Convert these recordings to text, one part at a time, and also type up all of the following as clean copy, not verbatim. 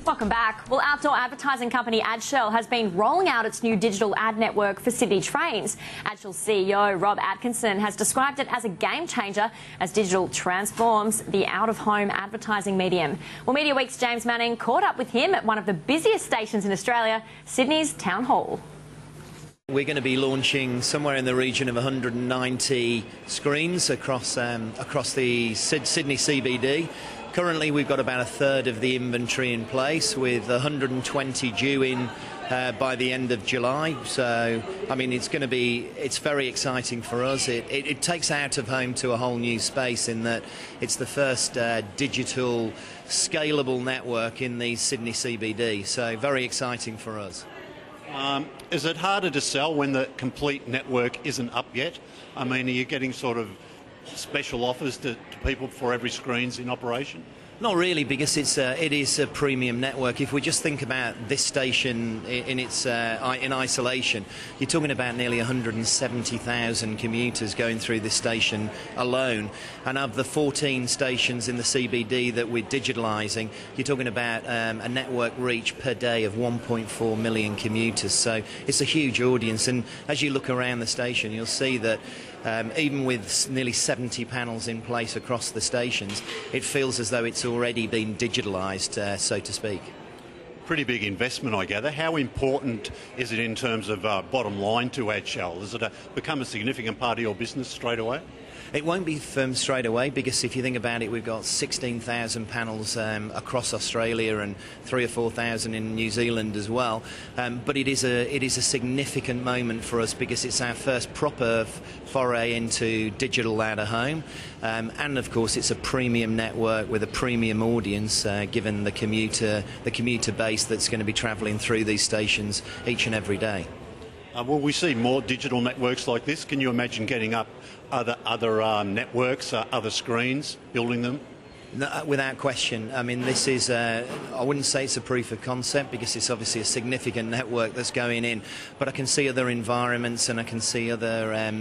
Welcome back. Well, outdoor advertising company Adshel has been rolling out its new digital ad network for Sydney trains. Adshel's CEO Rob Atkinson has described it as a game changer as digital transforms the out-of-home advertising medium. Well, Media Week's James Manning caught up with him at one of the busiest stations in Australia, Sydney's Town Hall. We're going to be launching somewhere in the region of 190 screens across the Sydney CBD. Currently, we've got about a third of the inventory in place, with 120 due in by the end of July. So, I mean, it's very exciting for us. It takes out of home to a whole new space in that it's the first digital scalable network in the Sydney CBD. So, very exciting for us. Is it harder to sell when the complete network isn't up yet? I mean, are you getting sort of special offers to people for every screen's in operation? Not really, because it is a premium network. If we just think about this station in isolation, you're talking about nearly 170,000 commuters going through this station alone. And of the 14 stations in the CBD that we're digitalising, you're talking about a network reach per day of 1.4 million commuters. So it's a huge audience. And as you look around the station, you'll see that even with nearly 70 panels in place across the stations, it feels as though it's already been digitalised, so to speak. Pretty big investment, I gather. How important is it in terms of bottom line to Adshel? Does it become a significant part of your business straight away? It won't be firm straight away, because if you think about it, we've got 16,000 panels across Australia and 3,000 or 4,000 in New Zealand as well. But it is a significant moment for us, because it's our first proper foray into digital out of home, and of course it's a premium network with a premium audience, given the commuter base that's going to be travelling through these stations each and every day. Will we see more digital networks like this? Can you imagine getting up other networks, other screens, building them? No, without question. I mean, this is, I wouldn't say it's a proof of concept, because it's obviously a significant network that's going in, but I can see other environments and I can see other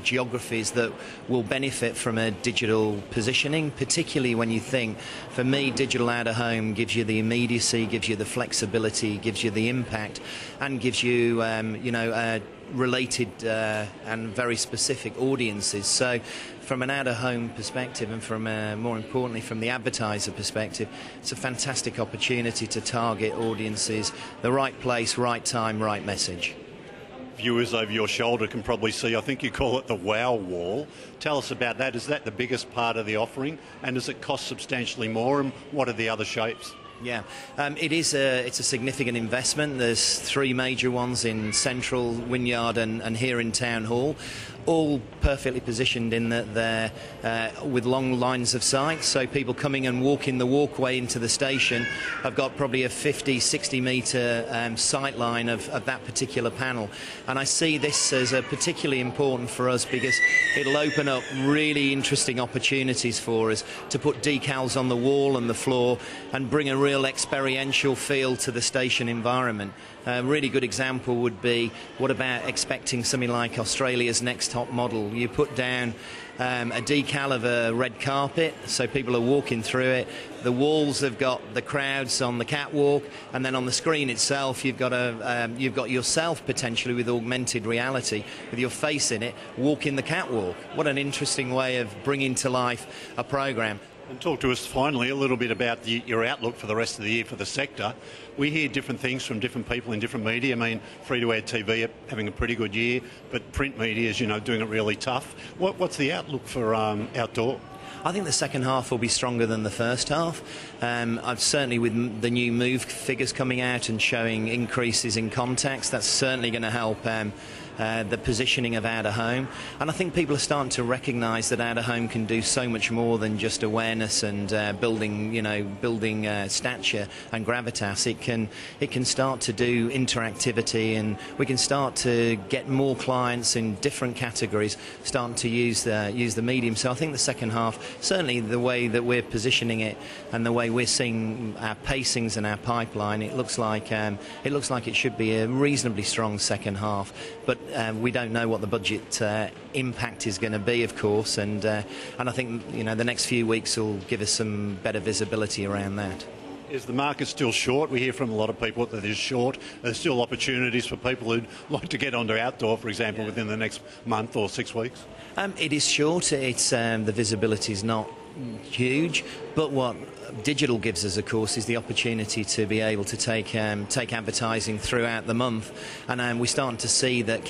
geographies that will benefit from a digital positioning, particularly when you think, for me, digital out of home gives you the immediacy, gives you the flexibility, gives you the impact, and gives you, related and very specific audiences. So from an out-of-home perspective, and from more importantly from the advertiser perspective, it's a fantastic opportunity to target audiences, the right place, right time, right message. Viewers over your shoulder can probably see, I think you call it the wow wall. Tell us about that. Is that the biggest part of the offering, and does it cost substantially more, and what are the other shapes? Yeah, it's a significant investment. There's three major ones in Central, Wynyard and here in Town Hall, all perfectly positioned in that they're with long lines of sight, so people coming and walking the walkway into the station have got probably a 50-60 metre sight line of that particular panel. And I see this as particularly important for us, because it'll open up really interesting opportunities for us to put decals on the wall and the floor and bring a real experiential feel to the station environment. A really good example would be, what about expecting something like Australia's Next Top Model? You put down a decal of a red carpet, so people are walking through it. The walls have got the crowds on the catwalk, and then on the screen itself you've got yourself potentially with augmented reality, with your face in it, walking the catwalk. What an interesting way of bringing to life a program. And talk to us finally a little bit about your outlook for the rest of the year for the sector. We hear different things from different people in different media. I mean, free-to-air TV are having a pretty good year, but print media is, doing it really tough. What's the outlook for outdoor? I think the second half will be stronger than the first half. I've certainly, with the new Move figures coming out and showing increases in contacts, that's certainly going to help the positioning of out-of-home. And I think people are starting to recognise that out-of-home can do so much more than just awareness and building stature and gravitas. It can start to do interactivity, and we can start to get more clients in different categories starting to use the medium. So I think the second half, certainly the way that we're positioning it and the way we're seeing our pacings and our pipeline, it looks like it should be a reasonably strong second half. But we don't know what the budget impact is going to be, of course, and I think the next few weeks will give us some better visibility around that. Is the market still short? We hear from a lot of people that it is short. There's still opportunities for people who'd like to get onto outdoor, for example, within the next month or 6 weeks. It is short. It's the visibility is not huge, but what digital gives us, of course, is the opportunity to be able to take advertising throughout the month, and we're starting to see that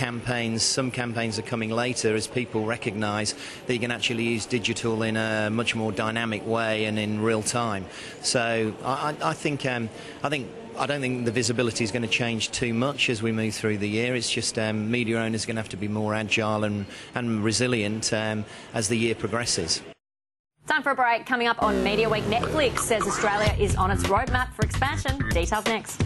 some campaigns are coming later as people recognise that you can actually use digital in a much more dynamic way and in real time. So I don't think the visibility is going to change too much as we move through the year. It's just media owners are going to have to be more agile and resilient as the year progresses. Time for a break. Coming up on Media Week, Netflix says Australia is on its roadmap for expansion. Details next.